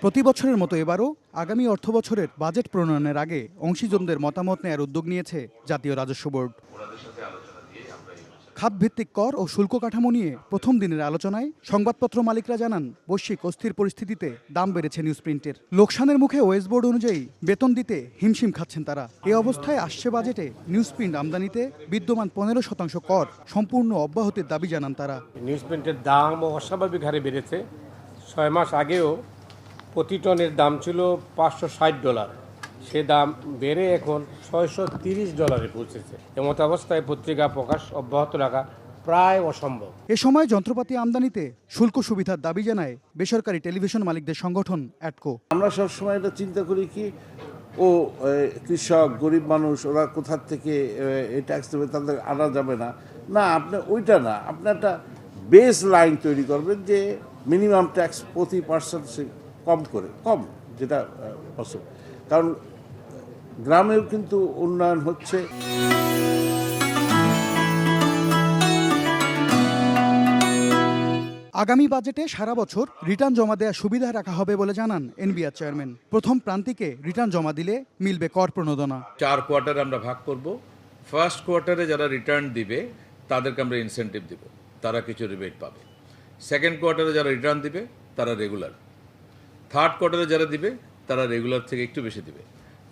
প্রতি বছরের মতো এবারও আগামী অর্থবছরের বাজেট প্রণয়নের আগে অংশীজনদের মতামত নেয়ার উদ্যোগ নিয়েছে জাতীয় রাজস্ব বোর্ড। খাতভিত্তিক কর ও শুল্ক কাঠামো নিয়ে প্রথম দিনের আলোচনায় সংবাদপত্র মালিকরা জানান, বৈশ্বিক অস্থির পরিস্থিতিতে দাম বেড়েছে নিউজপ্রিন্টের। লোকসানের মুখে ওয়েস বোর্ড অনুযায়ী বেতন দিতে হিমশিম খাচ্ছেন তারা। এ অবস্থায় আসছে বাজেটে নিউজপ্রিন্ট আমদানিতে বিদ্যমান 15% কর সম্পূর্ণ অব্যাহতির দাবি জানান তারা। নিউজপ্রিন্টের দাম অস্বাভাবিক হারে বেড়েছে। 6 মাস আগেও প্রতি টনের দাম ছিল $560, সে দাম বেড়ে এখন $630 পৌঁছেছে। এমত অবস্থায় পত্রিকা প্রকাশ অব্যাহত রাখা প্রায় অসম্ভব। এ সময় যন্ত্রপাতি আমদানিতে শুল্ক সুবিধার দাবি জানায় বেসরকারি টেলিভিশন মালিকদের সংগঠন অ্যাটকো। আমরা সবসময় এটা চিন্তা করি কি কৃষক গরিব মানুষ ওরা কোথার থেকে এই ট্যাক্স দেবে, তাদের আনা যাবে না। না, আপনি ওইটা না, আপনি একটা বেস লাইন তৈরি করবেন যে মিনিমাম ট্যাক্স প্রতি পার্সেন্ট কম যেটা পসিবল। কারণ গ্রামেও কিন্তু উন্নয়ন হচ্ছে। আগামী বাজেটে সারা বছর রিটার্ন জমা দেওয়ার সুবিধা রাখা হবে বলে জানান এনবিআর চেয়ারম্যান। প্রথম প্রান্তিকে রিটার্ন জমা দিলে মিলবে কর প্রণোদনা। 4 কোয়ার্টারে আমরা ভাগ করব। ফার্স্ট কোয়ার্টারে যারা রিটার্ন দিবে তাদেরকে আমরা ইনসেন্টিভ দিব, তারা কিছু রিবেট পাবে। সেকেন্ড কোয়ার্টারে যারা রিটার্ন দিবে তারা রেগুলার। থার্ড কোয়ার্টারে যারা দিবে তারা রেগুলার থেকে একটু বেশি দিবে।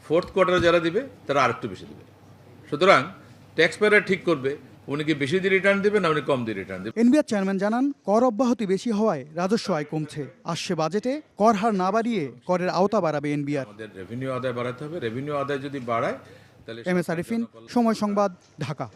ফোর্থ কোয়ার্টারে যারা দিবে তারা আরেকটু বেশি দিবে। সুতরাং ট্যাক্স পেয়ার ঠিক করবে উনি কি বেশি দিয়ে রিটার্ন দেবে না উনি কম দিয়ে রিটার্ন দেবে। এনবিআর চেয়ারম্যান জানান, কর অব্যাহতি বেশি হওয়ায় রাজস্ব আয় কমছে। আসছে বাজেটে কর হার না বাড়িয়ে করের আওতা বাড়াবে এনবিআর। আমাদের রেভিনিউ আদায় বাড়াতে হবে। রেভিনিউ আদায় যদি বাড়ায় তাহলে এম এস আরিফিন, সময় সংবাদ, ঢাকা।